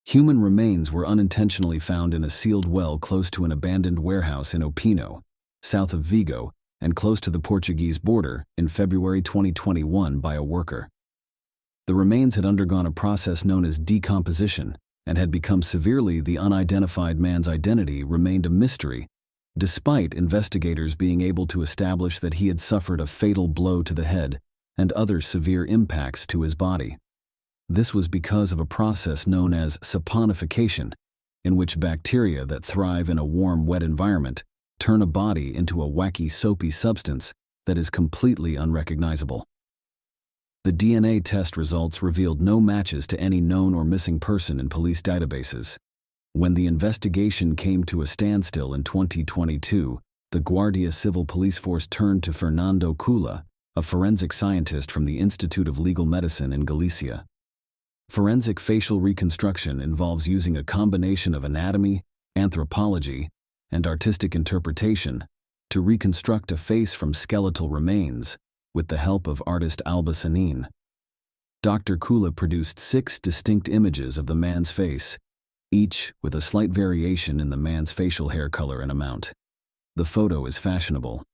Human remains were unintentionally found in a sealed well close to an abandoned warehouse in Opino, south of Vigo, and close to the Portuguese border in February 2021 by a worker. The remains had undergone a process known as decomposition and had become severely. The unidentified man's identity remained a mystery, despite investigators being able to establish that he had suffered a fatal blow to the head and other severe impacts to his body. This was because of a process known as saponification, in which bacteria that thrive in a warm, wet environment turn a body into a wacky, soapy substance that is completely unrecognizable. The DNA test results revealed no matches to any known or missing person in police databases. When the investigation came to a standstill in 2022, the Guardia Civil Police Force turned to Fernando Kula, a forensic scientist from the Institute of Legal Medicine in Galicia. Forensic facial reconstruction involves using a combination of anatomy, anthropology, and artistic interpretation to reconstruct a face from skeletal remains with the help of artist Alba Sanin. Dr. Kula produced 6 distinct images of the man's face, each with a slight variation in the man's facial hair color and amount. The photo is fashionable.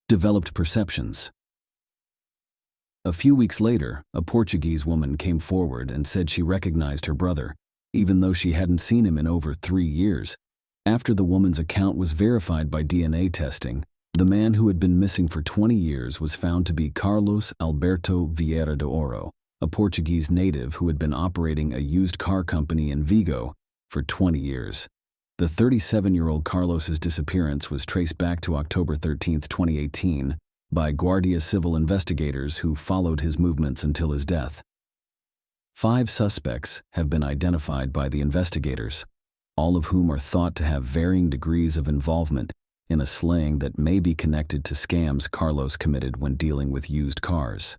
Developed perceptions. A few weeks later, a Portuguese woman came forward and said she recognized her brother, even though she hadn't seen him in over 3 years. After the woman's account was verified by DNA testing, the man who had been missing for 20 years was found to be Carlos Alberto Vieira de Ouro, a Portuguese native who had been operating a used car company in Vigo for 20 years. The 37-year-old Carlos's disappearance was traced back to October 13, 2018, by Guardia Civil investigators who followed his movements until his death. 5 suspects have been identified by the investigators, all of whom are thought to have varying degrees of involvement in a slaying that may be connected to scams Carlos committed when dealing with used cars.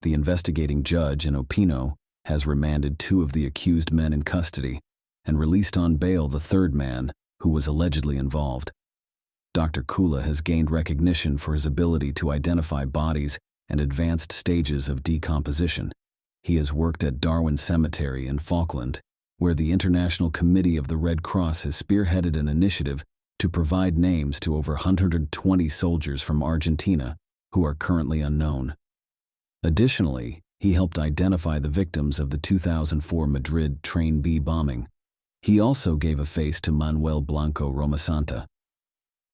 The investigating judge in Opino has remanded 2 of the accused men in custody and released on bail the 3rd man, who was allegedly involved. Dr. Kula has gained recognition for his ability to identify bodies and advanced stages of decomposition. He has worked at Darwin Cemetery in Falkland, where the International Committee of the Red Cross has spearheaded an initiative to provide names to over 120 soldiers from Argentina who are currently unknown. Additionally, he helped identify the victims of the 2004 Madrid Train B bombing. He also gave a face to Manuel Blanco Romasanta,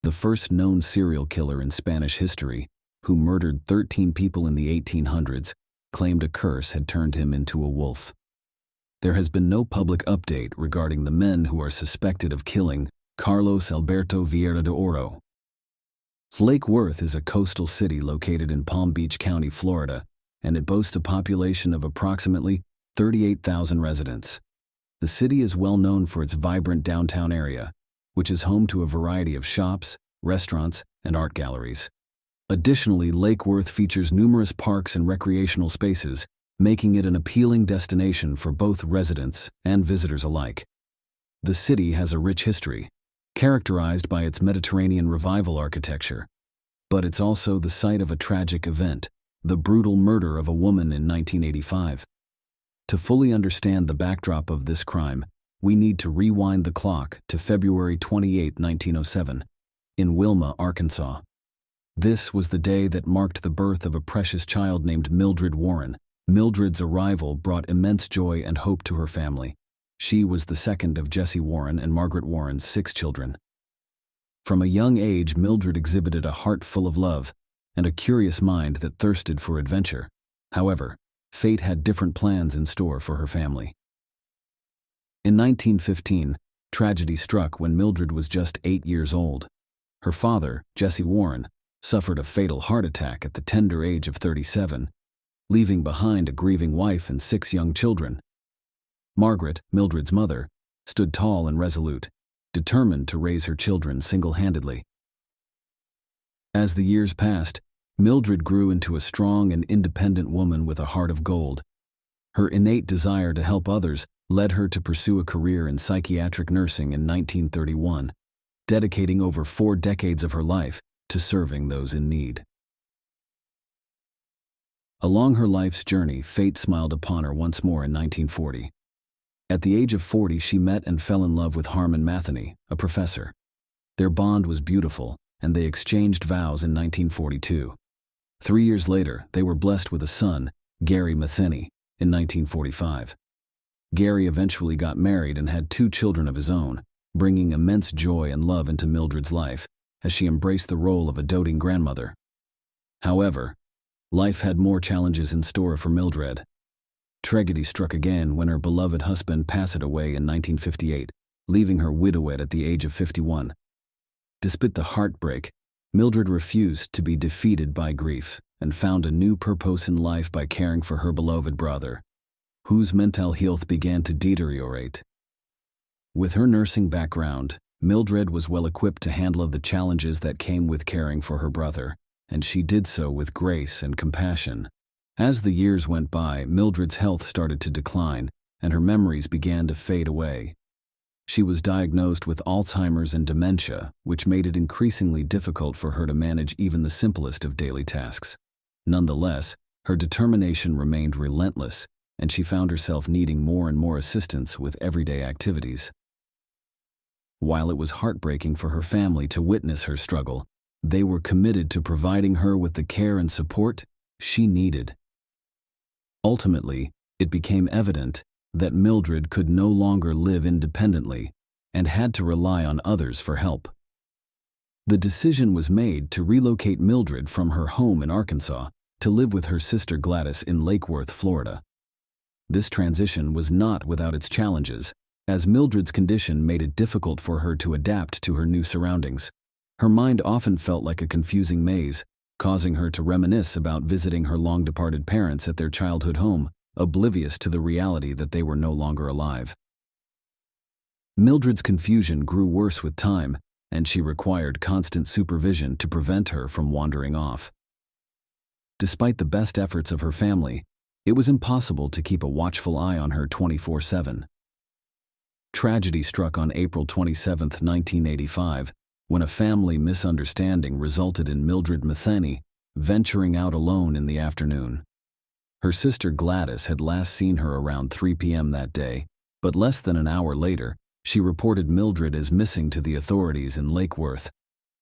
the first known serial killer in Spanish history, who murdered 13 people in the 1800s, claimed a curse had turned him into a wolf. There has been no public update regarding the men who are suspected of killing Carlos Alberto Vieira de Ouro. Lake Worth is a coastal city located in Palm Beach County, Florida, and it boasts a population of approximately 38,000 residents. The city is well known for its vibrant downtown area, which is home to a variety of shops, restaurants, and art galleries. Additionally, Lake Worth features numerous parks and recreational spaces, making it an appealing destination for both residents and visitors alike. The city has a rich history, characterized by its Mediterranean revival architecture, but it's also the site of a tragic event, the brutal murder of a woman in 1985. To fully understand the backdrop of this crime, we need to rewind the clock to February 28, 1907, in Wilma, Arkansas. This was the day that marked the birth of a precious child named Mildred Warren. Mildred's arrival brought immense joy and hope to her family. She was the second of Jesse Warren and Margaret Warren's 6 children. From a young age, Mildred exhibited a heart full of love and a curious mind that thirsted for adventure. However, fate had different plans in store for her family. In 1915, tragedy struck when Mildred was just 8 years old. Her father, Jesse Warren, suffered a fatal heart attack at the tender age of 37, leaving behind a grieving wife and 6 young children. Margaret, Mildred's mother, stood tall and resolute, determined to raise her children single-handedly. As the years passed, Mildred grew into a strong and independent woman with a heart of gold. Her innate desire to help others led her to pursue a career in psychiatric nursing in 1931, dedicating over 4 decades of her life to serving those in need. Along her life's journey, fate smiled upon her once more in 1940. At the age of 40, she met and fell in love with Harmon Matheny, a professor. Their bond was beautiful, and they exchanged vows in 1942. 3 years later, they were blessed with a son, Gary Matheny, in 1945. Gary eventually got married and had 2 children of his own, bringing immense joy and love into Mildred's life as she embraced the role of a doting grandmother. However, life had more challenges in store for Mildred. Tragedy struck again when her beloved husband passed away in 1958, leaving her widowed at the age of 51. Despite the heartbreak, Mildred refused to be defeated by grief and found a new purpose in life by caring for her beloved brother, whose mental health began to deteriorate. With her nursing background, Mildred was well equipped to handle the challenges that came with caring for her brother, and she did so with grace and compassion. As the years went by, Mildred's health started to decline, and her memories began to fade away. She was diagnosed with Alzheimer's and dementia, which made it increasingly difficult for her to manage even the simplest of daily tasks. Nonetheless, her determination remained relentless, and she found herself needing more and more assistance with everyday activities. While it was heartbreaking for her family to witness her struggle, they were committed to providing her with the care and support she needed. Ultimately, it became evident that Mildred could no longer live independently and had to rely on others for help. The decision was made to relocate Mildred from her home in Arkansas to live with her sister Gladys in Lake Worth, Florida. This transition was not without its challenges, as Mildred's condition made it difficult for her to adapt to her new surroundings. Her mind often felt like a confusing maze, causing her to reminisce about visiting her long-departed parents at their childhood home, oblivious to the reality that they were no longer alive. Mildred's confusion grew worse with time, and she required constant supervision to prevent her from wandering off. Despite the best efforts of her family, it was impossible to keep a watchful eye on her 24/7. Tragedy struck on April 27, 1985, when a family misunderstanding resulted in Mildred Matheny venturing out alone in the afternoon. Her sister Gladys had last seen her around 3 p.m. that day, but less than an hour later, she reported Mildred as missing to the authorities in Lake Worth.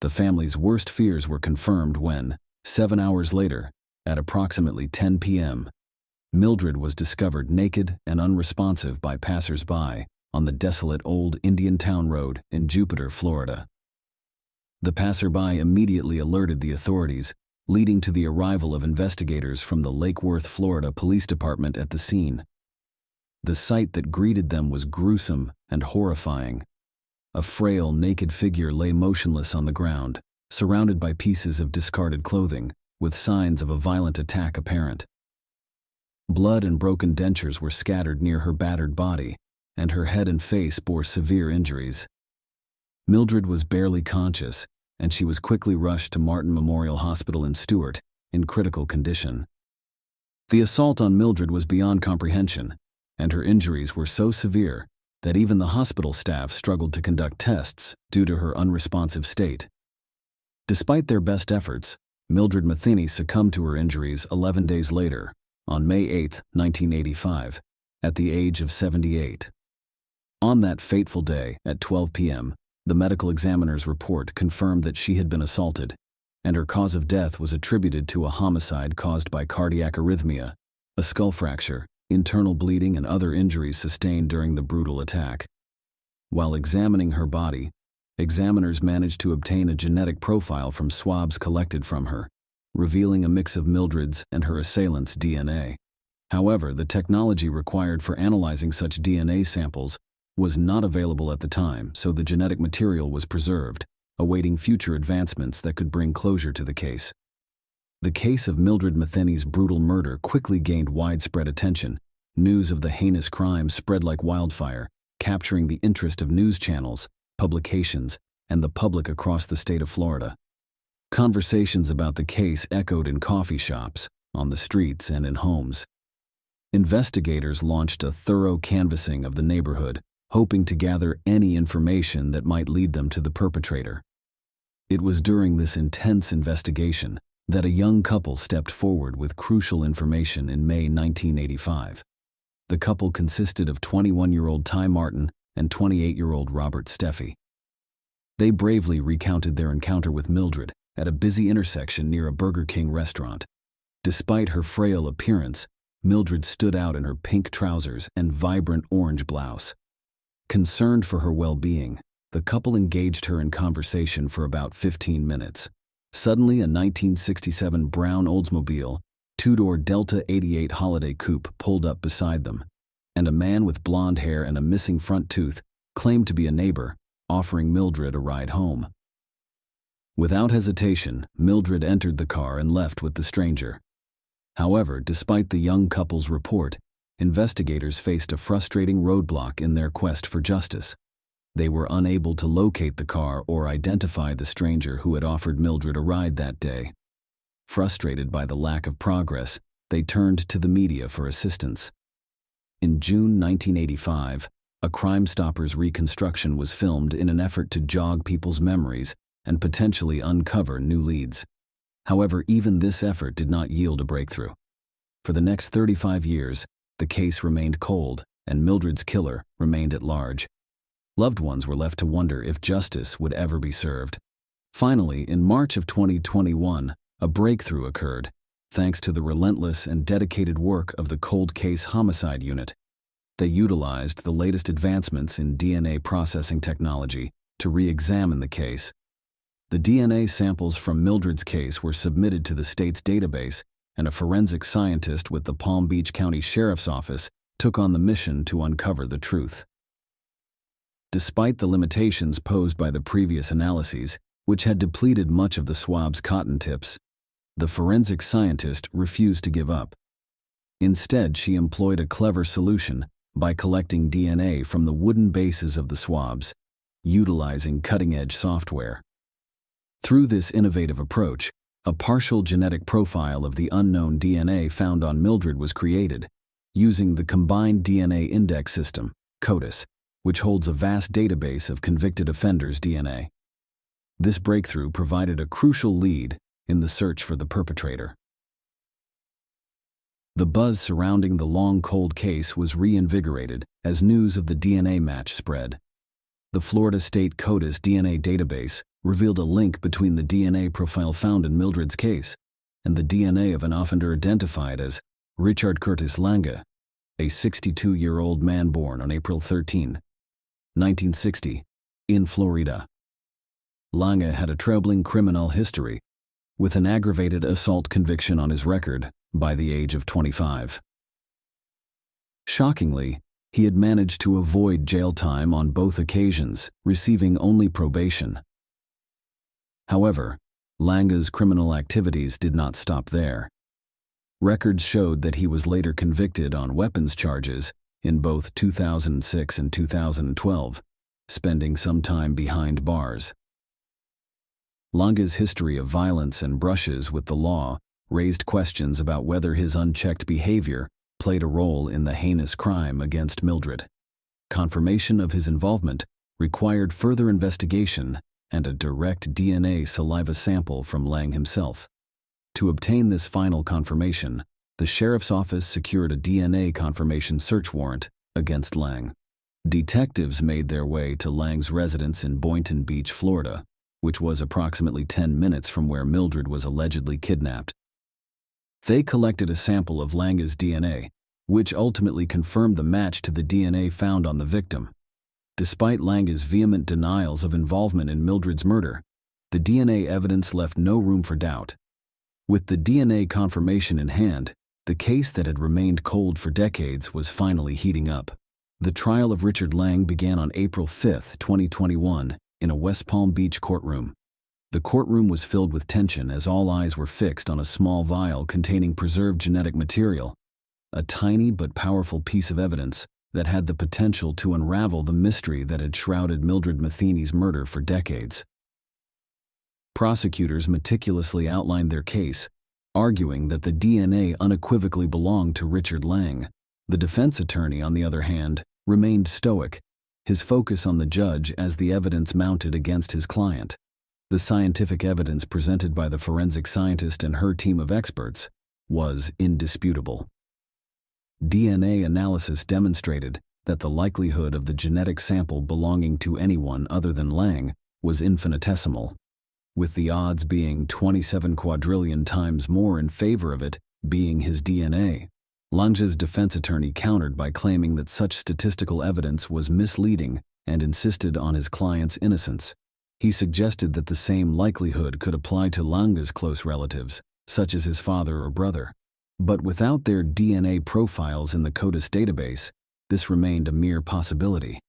The family's worst fears were confirmed when, 7 hours later, at approximately 10 p.m., Mildred was discovered naked and unresponsive by passers-by on the desolate old Indian Town Road in Jupiter, Florida. The passerby immediately alerted the authorities, leading to the arrival of investigators from the Lake Worth, Florida Police Department at the scene. The sight that greeted them was gruesome and horrifying. A frail, naked figure lay motionless on the ground, surrounded by pieces of discarded clothing, with signs of a violent attack apparent. Blood and broken dentures were scattered near her battered body, and her head and face bore severe injuries. Mildred was barely conscious, and she was quickly rushed to Martin Memorial Hospital in Stuart, in critical condition. The assault on Mildred was beyond comprehension, and her injuries were so severe that even the hospital staff struggled to conduct tests due to her unresponsive state. Despite their best efforts, Mildred Matheny succumbed to her injuries 11 days later, on May 8, 1985, at the age of 78. On that fateful day, at 12 p.m., the medical examiner's report confirmed that she had been assaulted, and her cause of death was attributed to a homicide caused by cardiac arrhythmia, a skull fracture, internal bleeding, and other injuries sustained during the brutal attack. While examining her body, examiners managed to obtain a genetic profile from swabs collected from her, revealing a mix of Mildred's and her assailant's DNA. However, the technology required for analyzing such DNA samples was not available at the time, so the genetic material was preserved, awaiting future advancements that could bring closure to the case. The case of Mildred Matheny's brutal murder quickly gained widespread attention. News of the heinous crime spread like wildfire, capturing the interest of news channels, publications, and the public across the state of Florida. Conversations about the case echoed in coffee shops, on the streets, and in homes. Investigators launched a thorough canvassing of the neighborhood, hoping to gather any information that might lead them to the perpetrator. It was during this intense investigation that a young couple stepped forward with crucial information in May 1985. The couple consisted of 21-year-old Ty Martin and 28-year-old Robert Steffi. They bravely recounted their encounter with Mildred at a busy intersection near a Burger King restaurant. Despite her frail appearance, Mildred stood out in her pink trousers and vibrant orange blouse. Concerned for her well-being, the couple engaged her in conversation for about 15 minutes. Suddenly, a 1967 brown Oldsmobile, two-door Delta 88 Holiday Coupe pulled up beside them, and a man with blonde hair and a missing front tooth claimed to be a neighbor, offering Mildred a ride home. Without hesitation, Mildred entered the car and left with the stranger. However, despite the young couple's report, investigators faced a frustrating roadblock in their quest for justice. They were unable to locate the car or identify the stranger who had offered Mildred a ride that day. Frustrated by the lack of progress, they turned to the media for assistance. In June 1985, a Crime Stoppers reconstruction was filmed in an effort to jog people's memories and potentially uncover new leads. However, even this effort did not yield a breakthrough. For the next 35 years, the case remained cold, and Mildred's killer remained at large. Loved ones were left to wonder if justice would ever be served. Finally, in March of 2021, a breakthrough occurred, thanks to the relentless and dedicated work of the Cold Case Homicide Unit. They utilized the latest advancements in DNA processing technology to re-examine the case. The DNA samples from Mildred's case were submitted to the state's database, and a forensic scientist with the Palm Beach County Sheriff's Office took on the mission to uncover the truth. Despite the limitations posed by the previous analyses, which had depleted much of the swab's cotton tips, the forensic scientist refused to give up. Instead, she employed a clever solution by collecting DNA from the wooden bases of the swabs, utilizing cutting-edge software. Through this innovative approach, a partial genetic profile of the unknown DNA found on Mildred was created, using the Combined DNA Index System, CODIS, which holds a vast database of convicted offenders' DNA. This breakthrough provided a crucial lead in the search for the perpetrator. The buzz surrounding the long cold case was reinvigorated as news of the DNA match spread. The Florida State CODIS DNA database revealed a link between the DNA profile found in Mildred's case and the DNA of an offender identified as Richard Curtis Lange, a 62-year-old man born on April 13, 1960, in Florida. Lange had a troubling criminal history, with an aggravated assault conviction on his record by the age of 25. Shockingly, he had managed to avoid jail time on both occasions, receiving only probation. However, Lange's criminal activities did not stop there. Records showed that he was later convicted on weapons charges in both 2006 and 2012, spending some time behind bars. Lange's history of violence and brushes with the law raised questions about whether his unchecked behavior played a role in the heinous crime against Mildred. Confirmation of his involvement required further investigation and a direct DNA saliva sample from Lange himself. To obtain this final confirmation, the sheriff's office secured a DNA confirmation search warrant against Lange. Detectives made their way to Lange's residence in Boynton Beach, Florida, which was approximately 10 minutes from where Mildred was allegedly kidnapped. They collected a sample of Lange's DNA, which ultimately confirmed the match to the DNA found on the victim. Despite Lange's vehement denials of involvement in Mildred's murder, the DNA evidence left no room for doubt. With the DNA confirmation in hand, the case that had remained cold for decades was finally heating up. The trial of Richard Lange began on April 5, 2021, in a West Palm Beach courtroom. The courtroom was filled with tension as all eyes were fixed on a small vial containing preserved genetic material, a tiny but powerful piece of evidence that had the potential to unravel the mystery that had shrouded Mildred Matheny's murder for decades. Prosecutors meticulously outlined their case, arguing that the DNA unequivocally belonged to Richard Lange. The defense attorney, on the other hand, remained stoic, his focus on the judge as the evidence mounted against his client. The scientific evidence presented by the forensic scientist and her team of experts was indisputable. DNA analysis demonstrated that the likelihood of the genetic sample belonging to anyone other than Lang was infinitesimal, with the odds being 27 quadrillion times more in favor of it being his DNA. Lange's defense attorney countered by claiming that such statistical evidence was misleading and insisted on his client's innocence. He suggested that the same likelihood could apply to Lange's close relatives, such as his father or brother. But without their DNA profiles in the CODIS database, this remained a mere possibility.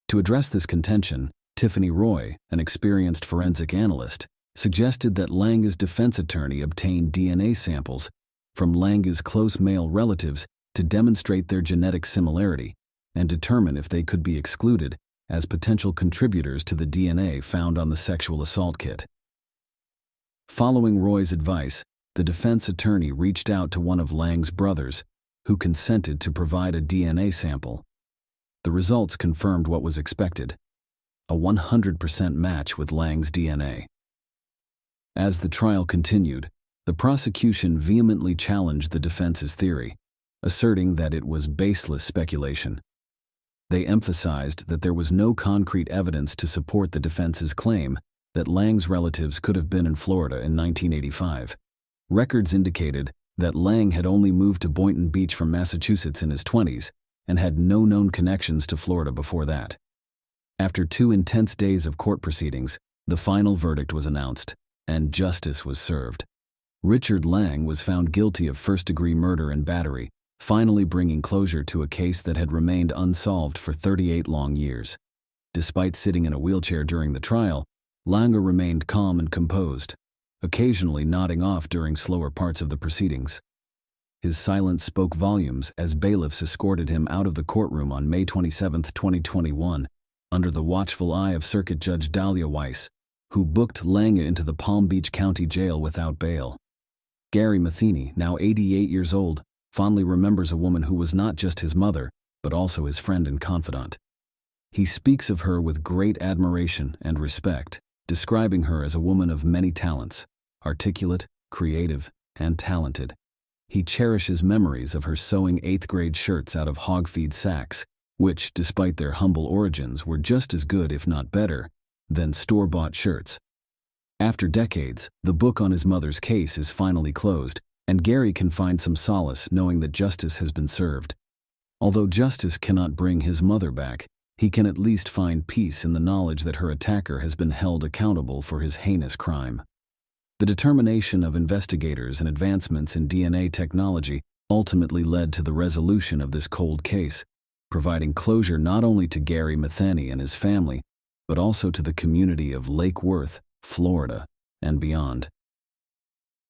To address this contention, Tiffany Roy, an experienced forensic analyst, suggested that Lange's defense attorney obtain DNA samples from Lange's close male relatives to demonstrate their genetic similarity and determine if they could be excluded as potential contributors to the DNA found on the sexual assault kit. Following Roy's advice, the defense attorney reached out to one of Lange's brothers, who consented to provide a DNA sample. The results confirmed what was expected: a 100% match with Lange's DNA. As the trial continued, the prosecution vehemently challenged the defense's theory, asserting that it was baseless speculation. They emphasized that there was no concrete evidence to support the defense's claim that Lange's relatives could have been in Florida in 1985. Records indicated that Lang had only moved to Boynton Beach from Massachusetts in his 20s and had no known connections to Florida before that. After 2 intense days of court proceedings, the final verdict was announced, and justice was served. Richard Lang was found guilty of first-degree murder and battery, finally bringing closure to a case that had remained unsolved for 38 long years. Despite sitting in a wheelchair during the trial, Lang remained calm and composed, occasionally nodding off during slower parts of the proceedings. His silence spoke volumes as bailiffs escorted him out of the courtroom on May 27, 2021, under the watchful eye of Circuit Judge Dahlia Weiss, who booked Lang into the Palm Beach County Jail without bail. Gary Matheny, now 88 years old, fondly remembers a woman who was not just his mother, but also his friend and confidant. He speaks of her with great admiration and respect, describing her as a woman of many talents, articulate, creative, and talented. He cherishes memories of her sewing 8th-grade shirts out of hog feed sacks, which, despite their humble origins, were just as good, if not better, than store-bought shirts. After decades, the book on his mother's case is finally closed, and Gary can find some solace knowing that justice has been served. Although justice cannot bring his mother back, he can at least find peace in the knowledge that her attacker has been held accountable for his heinous crime. The determination of investigators and advancements in DNA technology ultimately led to the resolution of this cold case, providing closure not only to Gary Matheny and his family, but also to the community of Lake Worth, Florida, and beyond.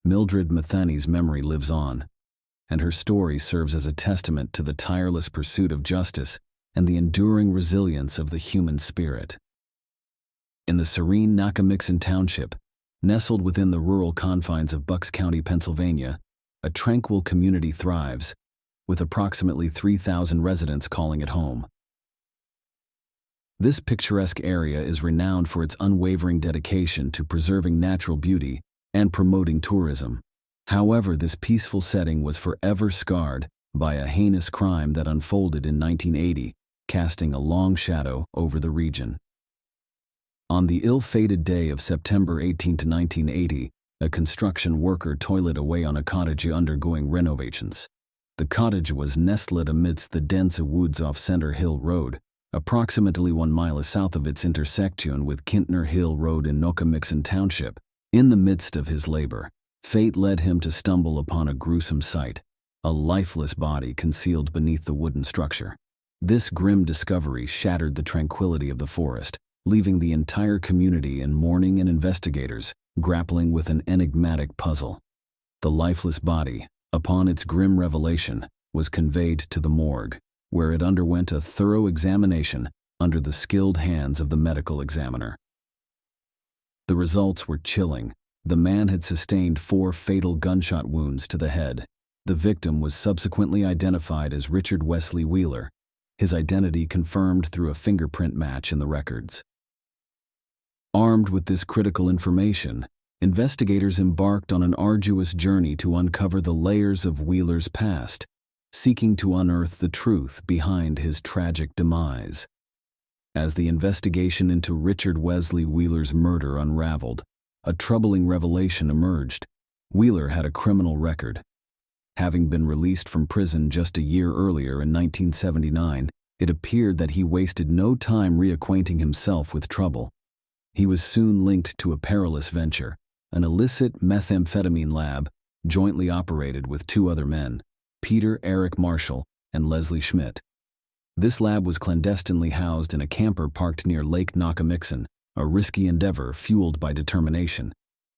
Mildred Matheny's memory lives on, and her story serves as a testament to the tireless pursuit of justice and the enduring resilience of the human spirit. In the serene Nakamixon Township, nestled within the rural confines of Bucks County, Pennsylvania, a tranquil community thrives, with approximately 3,000 residents calling it home. This picturesque area is renowned for its unwavering dedication to preserving natural beauty and promoting tourism. However, this peaceful setting was forever scarred by a heinous crime that unfolded in 1980, casting a long shadow over the region. On the ill-fated day of September 18, 1980, a construction worker toiled away on a cottage undergoing renovations. The cottage was nestled amidst the dense woods off Center Hill Road, approximately 1 mile south of its intersection with Kintner Hill Road in Nakamixon Township. In the midst of his labor, fate led him to stumble upon a gruesome sight, a lifeless body concealed beneath the wooden structure. This grim discovery shattered the tranquility of the forest, leaving the entire community in mourning and investigators grappling with an enigmatic puzzle. The lifeless body, upon its grim revelation, was conveyed to the morgue, where it underwent a thorough examination under the skilled hands of the medical examiner. The results were chilling. The man had sustained 4 fatal gunshot wounds to the head. The victim was subsequently identified as Richard Wesley Wheeler, his identity confirmed through a fingerprint match in the records. Armed with this critical information, investigators embarked on an arduous journey to uncover the layers of Wheeler's past, seeking to unearth the truth behind his tragic demise. As the investigation into Richard Wesley Wheeler's murder unraveled, a troubling revelation emerged. Wheeler had a criminal record. Having been released from prison just a year earlier in 1979, it appeared that he wasted no time reacquainting himself with trouble. He was soon linked to a perilous venture, an illicit methamphetamine lab jointly operated with two other men, Peter Eric Marshall and Leslie Schmidt. This lab was clandestinely housed in a camper parked near Lake Nakamixon, a risky endeavor fueled by determination.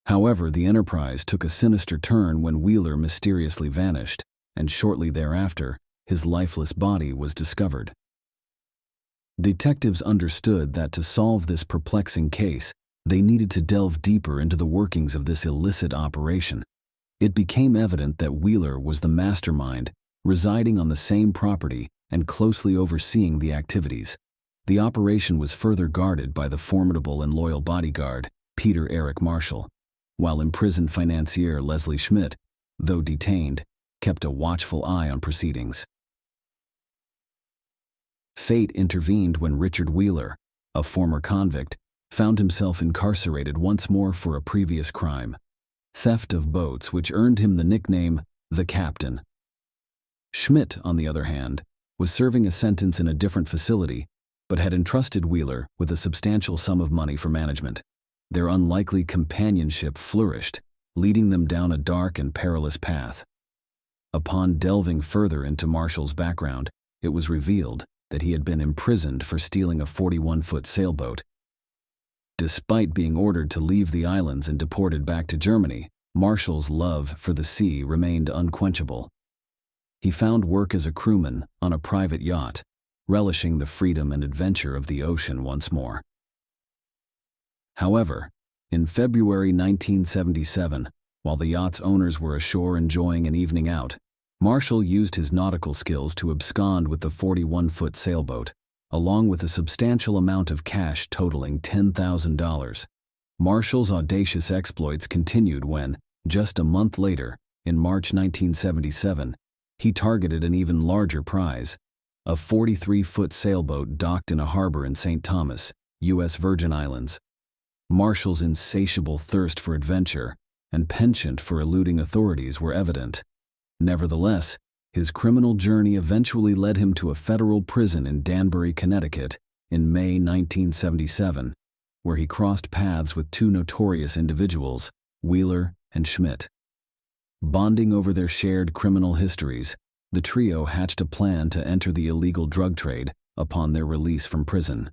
However, the enterprise took a sinister turn when Wheeler mysteriously vanished, and shortly thereafter, his lifeless body was discovered. Detectives understood that to solve this perplexing case, they needed to delve deeper into the workings of this illicit operation. It became evident that Wheeler was the mastermind, residing on the same property and closely overseeing the activities. The operation was further guarded by the formidable and loyal bodyguard, Peter Eric Marshall, while imprisoned financier Leslie Schmidt, though detained, kept a watchful eye on proceedings. Fate intervened when Richard Wheeler, a former convict, found himself incarcerated once more for a previous crime, theft of boats, which earned him the nickname the Captain. Schmidt, on the other hand, was serving a sentence in a different facility, but had entrusted Wheeler with a substantial sum of money for management. Their unlikely companionship flourished, leading them down a dark and perilous path. Upon delving further into Marshall's background, it was revealed that he had been imprisoned for stealing a 41-foot sailboat. Despite being ordered to leave the islands and deported back to Germany, Marshall's love for the sea remained unquenchable. He found work as a crewman on a private yacht, relishing the freedom and adventure of the ocean once more. However, in February 1977, while the yacht's owners were ashore enjoying an evening out, Marshall used his nautical skills to abscond with the 41-foot sailboat, along with a substantial amount of cash totaling $10,000. Marshall's audacious exploits continued when, just a month later, in March 1977, he targeted an even larger prize, a 43-foot sailboat docked in a harbor in St. Thomas, U.S. Virgin Islands. Marshall's insatiable thirst for adventure and penchant for eluding authorities were evident. Nevertheless, his criminal journey eventually led him to a federal prison in Danbury, Connecticut, in May 1977, where he crossed paths with two notorious individuals, Wheeler and Schmidt. Bonding over their shared criminal histories, the trio hatched a plan to enter the illegal drug trade upon their release from prison.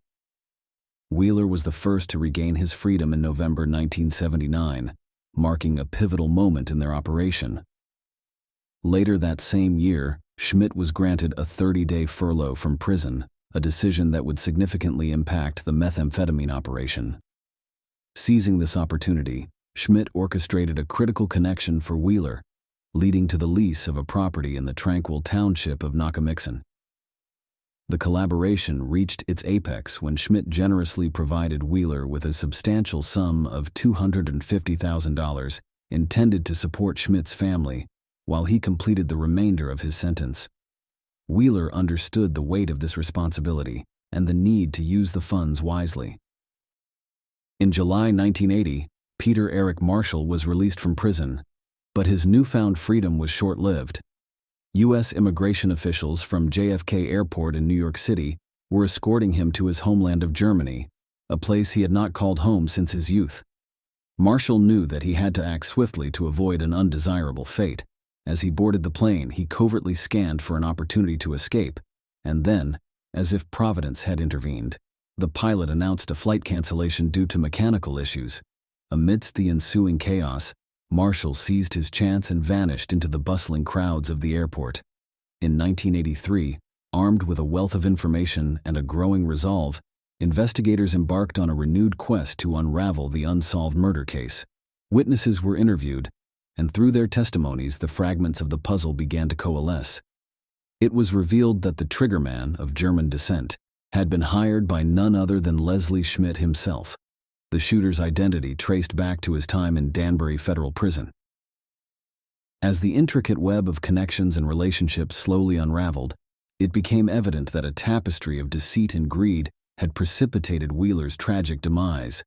Wheeler was the first to regain his freedom in November 1979, marking a pivotal moment in their operation. Later that same year, Schmidt was granted a 30-day furlough from prison, a decision that would significantly impact the methamphetamine operation. Seizing this opportunity, Schmidt orchestrated a critical connection for Wheeler, leading to the lease of a property in the tranquil township of Nakamixon. The collaboration reached its apex when Schmidt generously provided Wheeler with a substantial sum of $250,000 intended to support Schmidt's family, while he completed the remainder of his sentence. Wheeler understood the weight of this responsibility and the need to use the funds wisely. In July 1980, Peter Eric Marshall was released from prison, but his newfound freedom was short-lived. U.S. immigration officials from JFK Airport in New York City were escorting him to his homeland of Germany, a place he had not called home since his youth. Marshall knew that he had to act swiftly to avoid an undesirable fate. As he boarded the plane, he covertly scanned for an opportunity to escape, and then, as if Providence had intervened, the pilot announced a flight cancellation due to mechanical issues. Amidst the ensuing chaos, Marshall seized his chance and vanished into the bustling crowds of the airport. In 1983, armed with a wealth of information and a growing resolve, investigators embarked on a renewed quest to unravel the unsolved murder case. Witnesses were interviewed, and through their testimonies the fragments of the puzzle began to coalesce. It was revealed that the triggerman, of German descent, had been hired by none other than Leslie Schmidt himself. The the shooter's identity traced back to his time in Danbury Federal Prison. As the intricate web of connections and relationships slowly unraveled, it became evident that a tapestry of deceit and greed had precipitated Wheeler's tragic demise.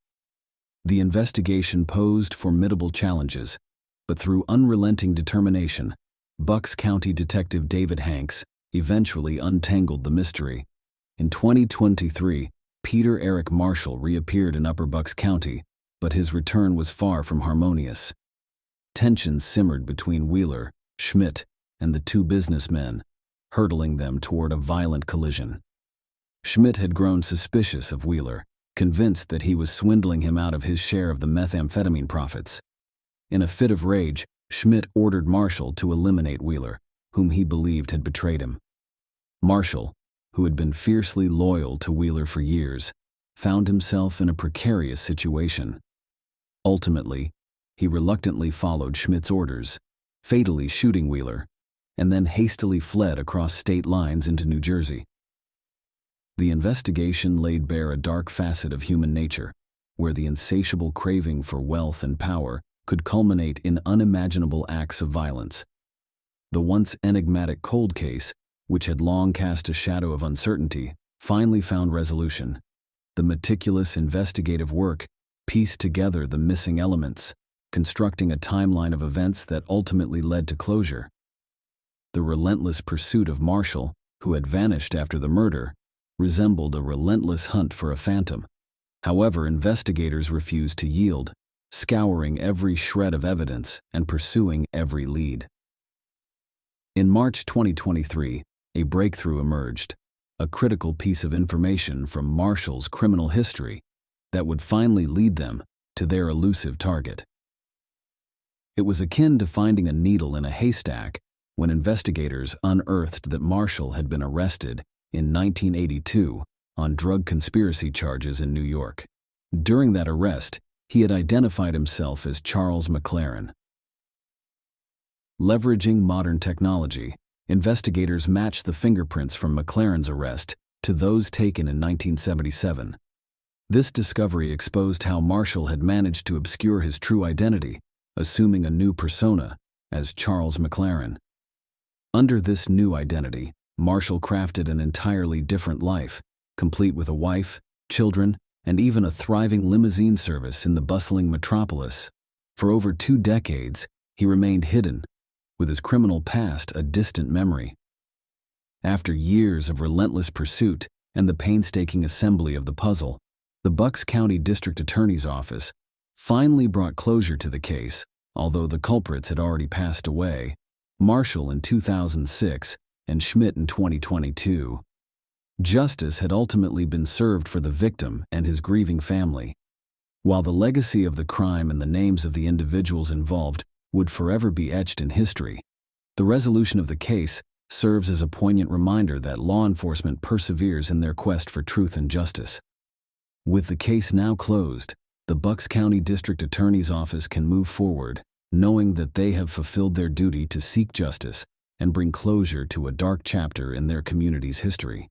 The investigation posed formidable challenges, but through unrelenting determination, Bucks County Detective David Hanks eventually untangled the mystery. In 2023, Peter Eric Marshall reappeared in Upper Bucks County, but his return was far from harmonious. Tensions simmered between Wheeler, Schmidt, and the two businessmen, hurtling them toward a violent collision. Schmidt had grown suspicious of Wheeler, convinced that he was swindling him out of his share of the methamphetamine profits. In a fit of rage, Schmidt ordered Marshall to eliminate Wheeler, whom he believed had betrayed him. Marshall, who had been fiercely loyal to Wheeler for years, found himself in a precarious situation. Ultimately, he reluctantly followed Schmidt's orders, fatally shooting Wheeler, and then hastily fled across state lines into New Jersey. The investigation laid bare a dark facet of human nature, where the insatiable craving for wealth and power could culminate in unimaginable acts of violence. The once enigmatic cold case, which had long cast a shadow of uncertainty, finally found resolution. The meticulous investigative work pieced together the missing elements, constructing a timeline of events that ultimately led to closure. The relentless pursuit of Marshall, who had vanished after the murder, resembled a relentless hunt for a phantom. However, investigators refused to yield, scouring every shred of evidence and pursuing every lead. In March 2023, a breakthrough emerged, a critical piece of information from Marshall's criminal history that would finally lead them to their elusive target. It was akin to finding a needle in a haystack when investigators unearthed that Marshall had been arrested in 1982 on drug conspiracy charges in New York. During that arrest, he had identified himself as Charles McLaren. Leveraging modern technology, investigators matched the fingerprints from McLaren's arrest to those taken in 1977. This discovery exposed how Marshall had managed to obscure his true identity, assuming a new persona as Charles McLaren. Under this new identity, Marshall crafted an entirely different life, complete with a wife, children, and even a thriving limousine service in the bustling metropolis. For over 2 decades, he remained hidden, with his criminal past a distant memory. After years of relentless pursuit and the painstaking assembly of the puzzle, the Bucks County District Attorney's Office finally brought closure to the case, although the culprits had already passed away, Marshall in 2006 and Schmidt in 2022. Justice had ultimately been served for the victim and his grieving family. While the legacy of the crime and the names of the individuals involved would forever be etched in history, the resolution of the case serves as a poignant reminder that law enforcement perseveres in their quest for truth and justice. With the case now closed, the Bucks County District Attorney's Office can move forward, knowing that they have fulfilled their duty to seek justice and bring closure to a dark chapter in their community's history.